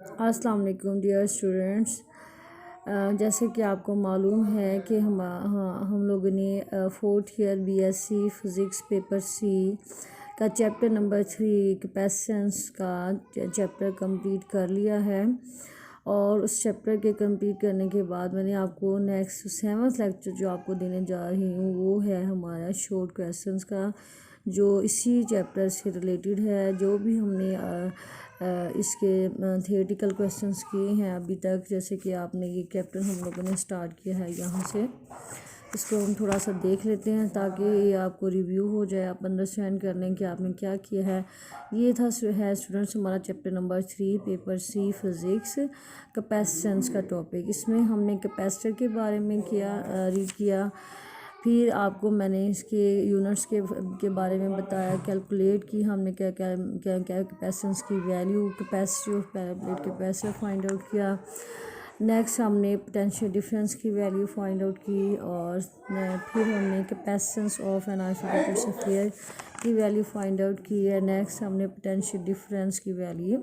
अस्सलाम वालेकुम dear students. जैसे कि आपको मालूम है कि हम लोगों ने fourth year BSc physics paper C का चैप्टर नंबर 3 कैपेसिटेंस का चैप्टर कंप्लीट कर लिया है। और उस चैप्टर के कंप्लीट करने के बाद मैंने आपको नेक्स्ट 7th लेक्चर जो आपको देने जा रही हूँ वो है हमारा शॉर्ट क्वेश्चंस का, जो इसी चैप्टर से रिलेटेड है। जो भी हमने इसके थियोरेटिकल क्वेश्चंस किए हैं अभी तक, जैसे कि आपने ये चैप्टर हम लोगों ने स्टार्ट किया है यहाँ से, इसको हम थोड़ा सा देख लेते हैं ताकि ये आपको रिव्यू हो जाए, आप अंडरस्टैंड कर लें कि आपने क्या किया है। ये था स्टूडेंट्स हमारा chapter number 3 paper C physics capacitance का टॉपिक। इसमें हमने कैपेसिटर के बारे में रीड किया, फिर आपको मैंने इसके यूनिट्स के बारे में बताया, कैलकुलेट की हमने क्या क्या क्या क्या कैपेसिटेंस की value, capacity of parallel plate capacitor find out किया। नेक्स्ट हमने पोटेंशियल डिफरेंस की वैल्यू फाइंड आउट की, और फिर हमने capacitance of an isolated sphere की वैल्यू फाइंड आउट की है। नेक्स्ट हमने पोटेंशियल डिफरेंस की वैल्यू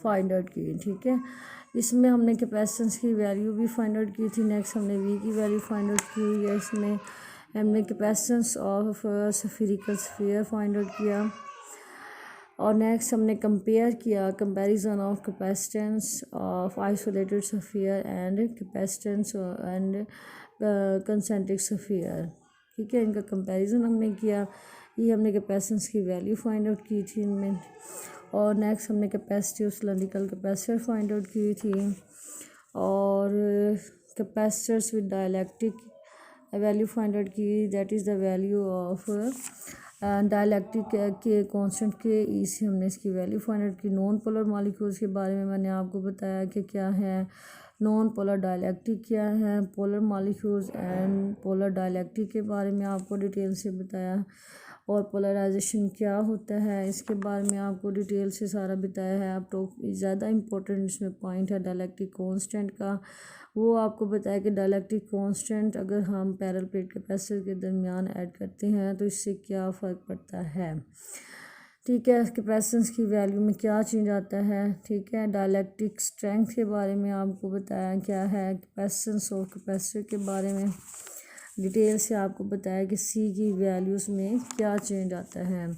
फाइंड आउट की, ठीक है। इसमें हमने कैपेसिटेंस की वैल्यू भी फाइंड आउट की थी। नेक्स्ट हमने वी की वैल्यू फाइंड आउट की हुई है। इसमें हमने capacitance of spherical sphere find out किया, और नेक्स्ट हमने कंपेयर किया, comparison of capacitance of isolated sphere and capacitance and concentric sphere, ठीक है। इनका कंपैरिजन हमने किया। ये हमने कैपेसिटेंस की वैल्यू फाइंड आउट की थी इनमें, और नेक्स्ट हमने capacity of cylindrical capacitor find out की थी, और capacitors with dielectric value find out की, that is the value of dielectric के कांस्टेंट के ई से हमने इसकी वैल्यू फाइंड आउट की। नॉन पोलर मॉलिक्यूल्स के बारे में मैंने आपको बताया कि क्या है नॉन पोलर डाइलेक्ट्रिक, क्या है polar molecules and polar dielectric के बारे में आपको डिटेल से बताया, और पोलराइजेशन क्या होता है इसके बारे में आपको डिटेल से सारा बताया है। अब तो ज़्यादा इम्पोर्टेंट इसमें पॉइंट है डाइलेक्ट्रिक कांस्टेंट का, वो आपको बताया कि डाइलेक्ट्रिक कांस्टेंट अगर हम पैरेलल प्लेट कैपेसिटर के दरमियान ऐड करते हैं तो इससे क्या फ़र्क पड़ता है, ठीक है। कैपेसिटेंस की वैल्यू में क्या चेंज आता है, ठीक है। डाइलेक्ट्रिक स्ट्रेंथ के बारे में आपको बताया क्या है, कैपेसिटेंस ऑफ कैपेसिटर के बारे में डिटेल से आपको बताया कि सी की वैल्यूज़ में क्या चेंज आता है,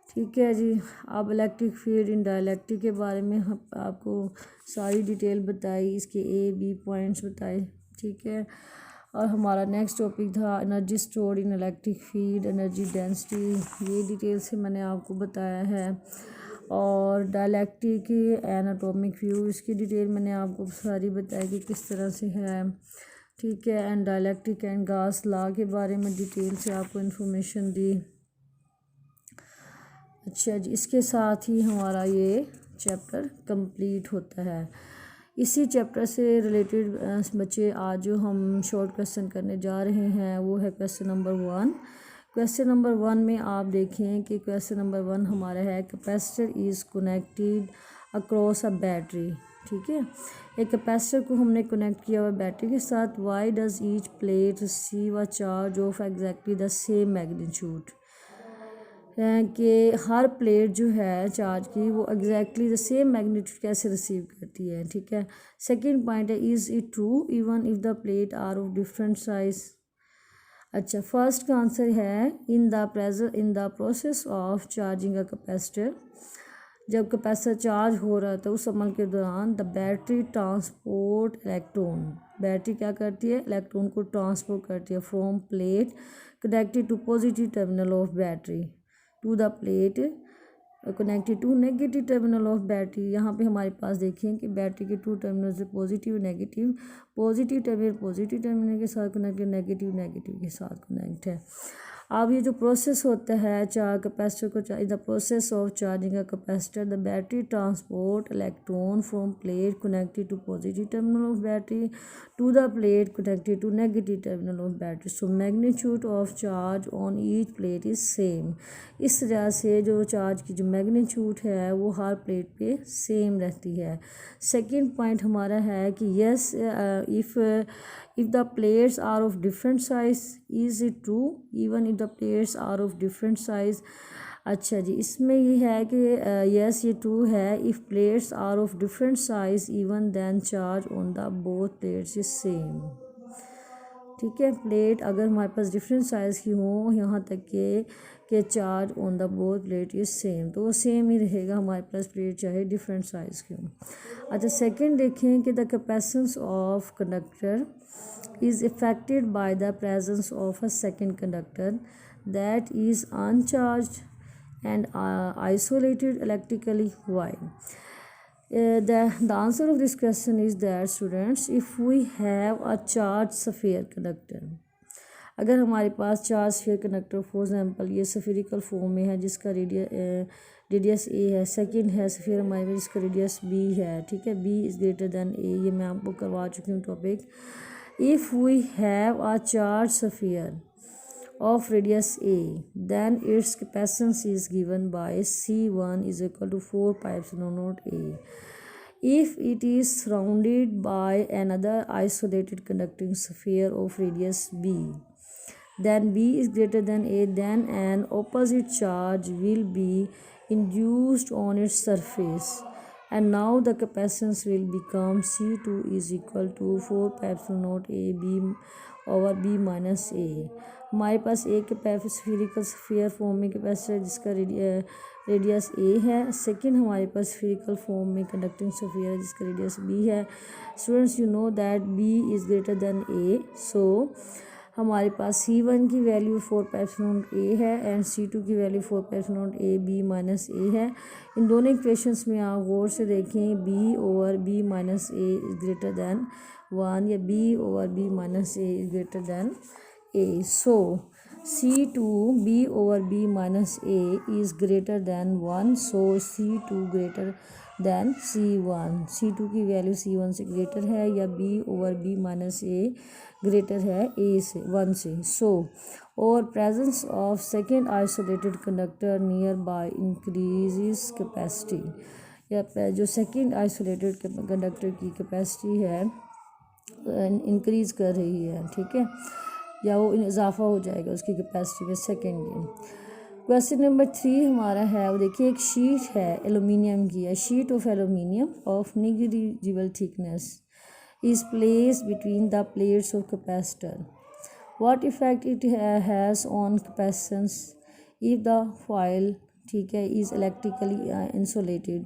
ठीक है जी। अब इलेक्ट्रिक फील्ड इन डाइलेक्ट्रिक के बारे में आपको सारी डिटेल बताई, इसके ए बी पॉइंट्स बताए, ठीक है। और हमारा नेक्स्ट टॉपिक था energy stored in electric field, energy density, ये डिटेल से मैंने आपको बताया है। और डाइलेक्ट्रिक की एनाटॉमिक व्यू, इसकी डिटेल मैंने आपको सारी बताई कि किस तरह से है, ठीक है। एंड डाइलेक्ट्रिक एंड गास लॉ के बारे में डिटेल से आपको इन्फॉर्मेशन दी। अच्छा जी, इसके साथ ही हमारा ये चैप्टर कंप्लीट होता है। इसी चैप्टर से रिलेटेड बच्चे आज जो हम शॉर्ट क्वेश्चन करने जा रहे हैं वो है क्वेश्चन नंबर 1। क्वेश्चन नंबर 1 में आप देखें कि क्वेश्चन नंबर 1 हमारा है capacitor is connected across a battery, ठीक है। एक कैपेसिटर को हमने कनेक्ट किया हुआ बैटरी के साथ। Why does each plate receive a charge of exactly the same magnitude, कि हर प्लेट जो है चार्ज की वो एग्जैक्टली द सेम मैग्नीट्यूड कैसे रिसीव करती है, ठीक है। सेकंड पॉइंट है is it true even if the plate are of different size. अच्छा, फर्स्ट का आंसर है in the process of charging a capacitor, जब कैपेसिटर चार्ज हो रहा था उस अमल के दौरान the battery transport electron, battery क्या करती है इलेक्ट्रॉन को ट्रांसपोर्ट करती है from plate connected to positive terminal of battery to the plate connected to negative terminal of battery. यहाँ पे हमारे पास देखें कि बैटरी के 2 टर्मिनल से पॉजिटिव नेगेटिव, पॉजिटिव टर्मिनल के साथ कनेक्ट है, नेगेटिव के साथ कनेक्ट है। अब ये जो प्रोसेस होता है कैपेसिटर को the process of charging a capacitor the battery transport electron from plate connected to positive terminal of battery to the plate connected to negative terminal of battery, so magnitude of charge on each plate is same. इस वजह से जो charge की जो magnitude है वो हर plate पे same रहती है। सेकंड पॉइंट हमारा है कि yes if the plates are of different size, is it true even if the plates are of different size। अच्छा जी, इसमें ये है कि यस ये ट्रू है। If plates are of different size even then charge on the both plates is same. ठीक है, plate अगर हमारे पास डिफरेंट साइज़ की हो, यहाँ तक के charge on the both plate is same, तो वो सेम ही रहेगा हमारे पास प्लेट चाहे डिफरेंट साइज़ की हो। अच्छा, सेकंड देखें कि the capacitance of conductor is affected by the presence of a second conductor that is uncharged and isolated electrically. Why? The answer of this question is that students, if we have a charged sphere conductor, अगर हमारे पास charge sphere conductor for example ये spherical form में है जिसका radius a है, second है sphere हमारे पास जिसका रेडियस बी है, ठीक है, बी इज़ ग्रेटर देन ए, ये मैं आपको करवा चुकी हूँ topic. If we have a charged sphere of radius a, then its capacitance is given by C1 is equal to 4 pi epsilon naught a. If it is surrounded by another isolated conducting sphere of radius b, then b is greater than a, then an opposite charge will be induced on its surface. And now the capacitance will become C2 is equal to 4 pi epsilon naught a b over b minus a। हमारे पास एक spherical sphere form में capacitor जिसका radius a है, second हमारे पास spherical form में conducting sphere है जिसका रेडियस बी है। Students, you know that b is greater than a, so हमारे पास C1 की वैल्यू 4 पाई एप्सिलॉन ए है एंड C2 की value 4 pi epsilon a b minus a है। इन दोनों इक्वेशंस में आप गौर से देखें, b over b minus a is greater than 1 या b over b minus a is greater than a. So C2 b over b minus a is greater than 1, so C2 greater than C1। C2 की value C1 से greater है या b over b minus a greater है ए से 1 से। सो और presence of second isolated conductor near by increases capacity, या जो सेकेंड आइसोलेटेड कंडक्टर की कैपेसिटी है इंक्रीज़ कर रही है, ठीक है, या वो इजाफा हो जाएगा उसकी कैपेसिटी में सेकेंड में। क्वेश्चन नंबर 3 हमारा है, वो देखिए एक शीट है एलुमिनियम की, है sheet of aluminium of negligible thickness is placed between the plates of capacitor. What effect it has on capacitance if the foil, ठीक है, is electrically insulated।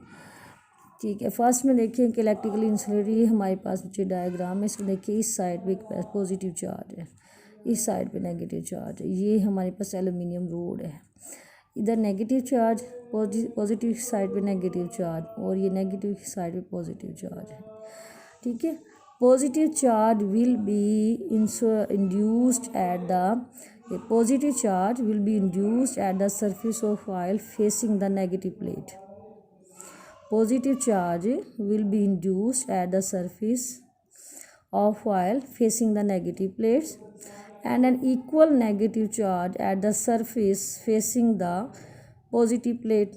ठीक है, फर्स्ट में देखिए कि इलेक्ट्रिकली इंसुलेटेड, ये हमारे पास बच्चे डायग्राम है, इसमें देखिए इस साइड पे एक पॉजिटिव चार्ज है, इस साइड पे नेगेटिव चार्ज है, ये हमारे पास एलुमिनियम रोड है, इधर नेगेटिव चार्ज, पॉजिटिव साइड पे नेगेटिव चार्ज और ये नेगेटिव साइड पे पॉजिटिव चार्ज है, ठीक है। Positive charge will be induced at the positive charge will be induced at the surface of foil facing the negative plate. Positive charge will be induced at the surface of foil facing the negative plates, and an equal negative charge at the surface facing the positive plate,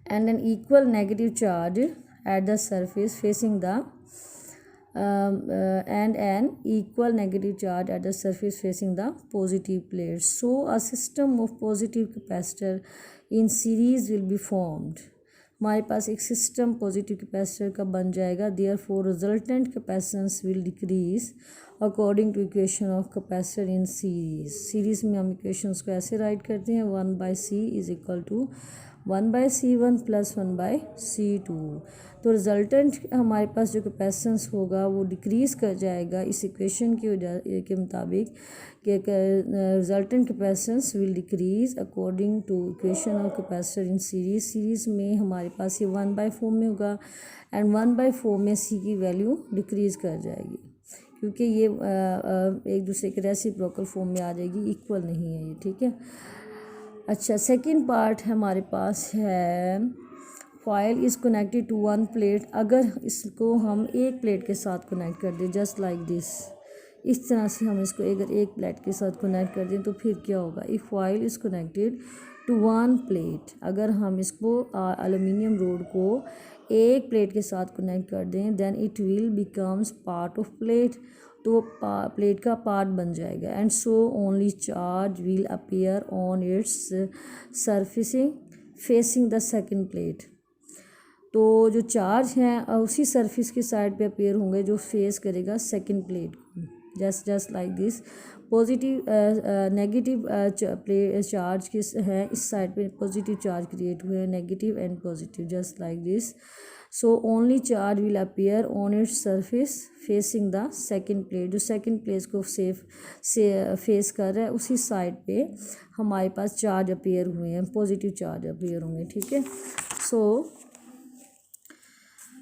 and an equal negative charge at the surface facing the and an equal negative charge at the surface facing the positive plate. So a system of positive capacitor in series will be formed. हमारे पास एक system positive capacitor का बन जाएगा, therefore resultant capacitance will decrease according to equation of capacitor in series. Series में हम equations को ऐसे राइट करते हैं, 1/c is equal to 1/c1 plus 1/c2। तो रिजल्टेंट हमारे पास जो कैपेसिटेंस होगा वो डिक्रीज़ कर जाएगा इस इक्वेशन के मुताबिक कि resultant capacitance will decrease according to equation of capacitor in series. Series में हमारे पास ये 1/4 में होगा एंड 1/4 में c की वैल्यू डिक्रीज़ कर जाएगी क्योंकि ये एक दूसरे के रेसिप्रोकल फॉर्म में आ जाएगी, इक्वल नहीं है ये, ठीक है। अच्छा, सेकंड पार्ट हमारे पास है foil is connected to one plate. अगर इसको हम एक प्लेट के साथ कनेक्ट कर दें, जस्ट लाइक दिस, इस तरह से हम इसको अगर एक प्लेट के साथ कनेक्ट कर दें तो फिर क्या होगा, if foil is connected to one plate, अगर हम इसको एल्युमिनियम रोड को एक प्लेट के साथ कनेक्ट कर दें, then it will becomes part of plate तो प्लेट का पार्ट बन जाएगा। And so only charge will appear on its surfacing facing the second plate. तो जो चार्ज हैं उसी सरफेस की साइड पे अपीयर होंगे जो फेस करेगा सेकंड प्लेट को। Just like this positive negative charge किस है इस साइड पे पॉजिटिव चार्ज क्रिएट हुए हैं, negative and positive, just like this. So only charge will appear on its surface facing the second plate. जो second plate को face कर रहा है उसी साइड पे हमारे पास चार्ज अपीयर हुए हैं, पॉजिटिव चार्ज अपीयर होंगे, ठीक है। सो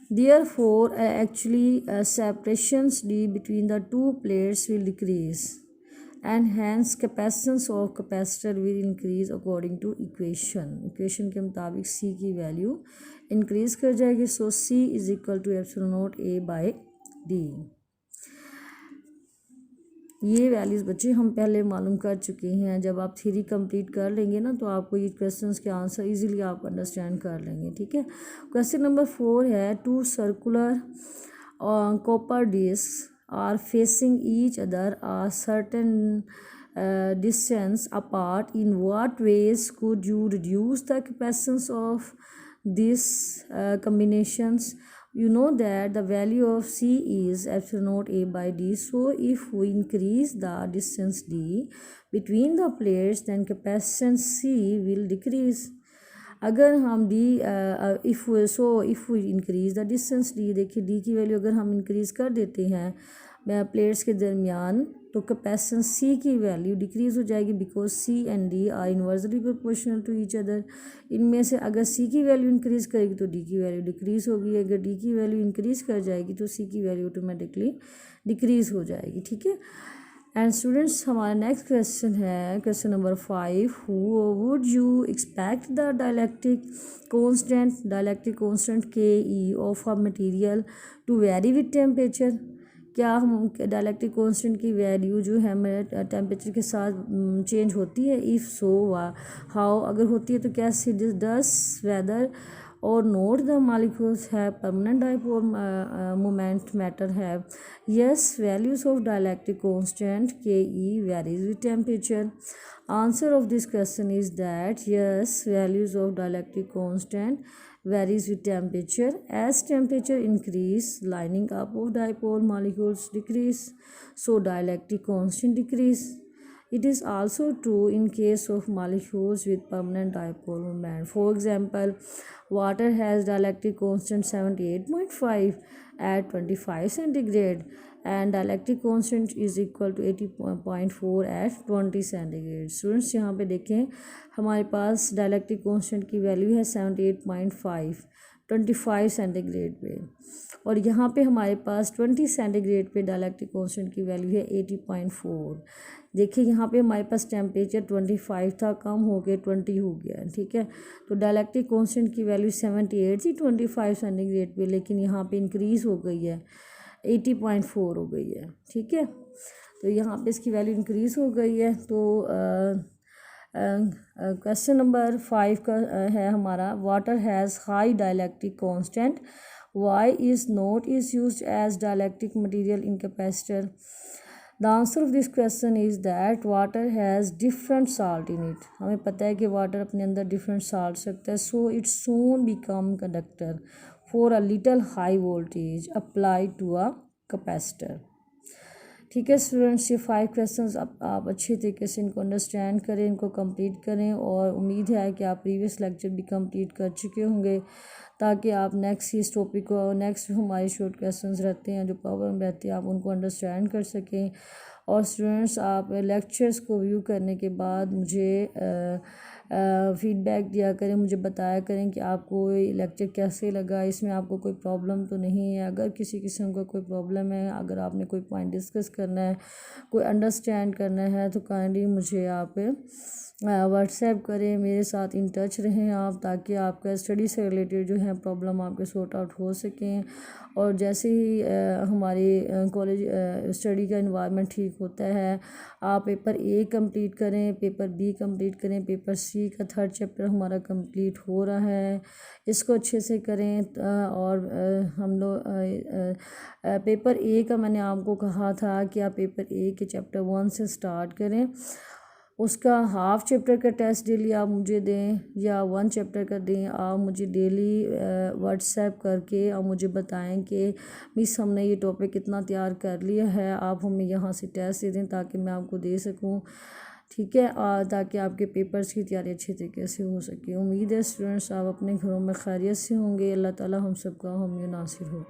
therefore actually separations d between the two plates will decrease and hence capacitance of capacitor will increase according to equation के मुताबिक c की वैल्यू इंक्रीज कर जाएगी। So c is equal to epsilon not a by d। ये values बच्चे हम पहले मालूम कर चुके हैं। जब आप थ्योरी कंप्लीट कर लेंगे ना तो आपको ये क्वेश्चंस के आंसर इजीली आप अंडरस्टैंड कर लेंगे, ठीक है। क्वेश्चन नंबर 4 है, two circular copper disc are facing each other are certain distance apart, in what ways could you reduce the capacitance of this combinations? You know that the value of c is epsilon naught a by d. So if we increase the distance d between the plates then capacitance c will decrease. अगर हम d if we increase the distance d, देखिए d की value अगर हम increase कर देते हैं plates के दरमियान तो कैपेसिटेंस c की वैल्यू डिक्रीज़ हो जाएगी because c and d are inversely proportional to each other. इनमें से अगर c की वैल्यू इंक्रीज़ करेगी तो d की वैल्यू डिक्रीज़ होगी, अगर d की वैल्यू इंक्रीज़ कर जाएगी तो c की वैल्यू ऑटोमेटिकली डिक्रीज़ हो जाएगी, ठीक है। एंड स्टूडेंट्स हमारा नेक्स्ट क्वेश्चन है question number 5, would you expect the dielectric constant K E of a material to vary with temperature? क्या हम डायलैक्ट्रिक कांस्टेंट की वैल्यू जो है मेरे टेम्परेचर के साथ चेंज होती है? इफ़ सो हाउ, अगर होती है तो कैसे? डस weather or not the molecules have permanent dipole moment matter have? Yes, values of dielectric constant Ke varies with temperature. Answer of this question is that yes, values of dielectric constant varies with temperature. As temperature increase, lining up of dipole molecules decrease, so dielectric constant decrease. It is also true in case of molecules with permanent dipole moment. For example, water has dielectric constant 78.5 at 25 centigrade and dielectric constant is equal to 80.4 at 20 centigrade. Students यहाँ पे देखें हमारे पास dielectric constant की value है 78.5 25 centigrade पे, और यहाँ पे हमारे पास 20 सेंटीग्रेड पे डायलैक्ट्रिक कांस्टेंट की वैल्यू है 80.4। देखिए यहाँ पे हमारे पास टेम्परेचर 25 था, कम हो गया 20 हो गया, ठीक है। तो डायलैक्ट्रिक कांस्टेंट की वैल्यू 78 थी 25 सेंटीग्रेड पे, लेकिन यहाँ पे इंक्रीज़ हो गई है 80.4 हो गई है, ठीक है। तो यहाँ पे इसकी वैल्यू इंक्रीज़ हो गई है। तो क्वेश्चन नंबर 5 का है हमारा, water has high dielectric constant, why is not is used as dielectric material in capacitor? The answer of this question is that water has different salt in it. हमें पता है कि वाटर अपने अंदर different salt रखता है, so it soon become conductor for a little high voltage applied to a capacitor. ठीक है स्टूडेंट्स, ये 5 क्वेश्चंस आप अच्छे तरीके से इनको अंडरस्टैंड करें, इनको कंप्लीट करें, और उम्मीद है कि आप प्रीवियस लेक्चर भी कंप्लीट कर चुके होंगे ताकि आप नेक्स्ट इस टॉपिक को, नेक्स्ट हमारे शॉर्ट क्वेश्चंस रहते हैं जो प्रॉब्लम रहती है, आप उनको अंडरस्टैंड कर सकें। और स्टूडेंट्स आप लेक्चर्स को व्यू करने के बाद मुझे फ़ीडबैक दिया करें, मुझे बताया करें कि आपको ये लेक्चर कैसे लगा, इसमें आपको कोई प्रॉब्लम तो नहीं है। अगर किसी किस्म का कोई प्रॉब्लम है, अगर आपने कोई पॉइंट डिस्कस करना है, कोई अंडरस्टैंड करना है, तो काइंडली मुझे आप व्हाट्सएप करें, मेरे साथ इन टच रहें आप, ताकि आपका स्टडी से रिलेटेड जो है प्रॉब्लम आपके सॉर्ट आउट हो सकें। और जैसे ही हमारे कॉलेज स्टडी का इन्वायरमेंट ठीक होता है, आप पेपर ए कंप्लीट करें, पेपर बी कंप्लीट करें, पेपर सी हिस्ट्री का 3rd चैप्टर हमारा कंप्लीट हो रहा है। इसको अच्छे से करें। और हम लोग पेपर ए का मैंने आपको कहा था कि आप पेपर ए के चैप्टर 1 से स्टार्ट करें। उसका हाफ़ चैप्टर का टेस्ट डेली आप मुझे दें या 1 चैप्टर का दें। आप मुझे डेली व्हाट्सएप करके और मुझे बताएं कि मिस हमने ये टॉपिक कितना तैयार कर लिया है। आप हमें यहाँ से टेस्ट दे दें ताकि मैं आपको दे सकूँ, ठीक है, ताकि आपके पेपर्स की तैयारी अच्छी तरीके से हो सके। उम्मीद है स्टूडेंट्स आप अपने घरों में खैरियत से होंगे। अल्लाह ताला हम सबका हामी नासिर हो।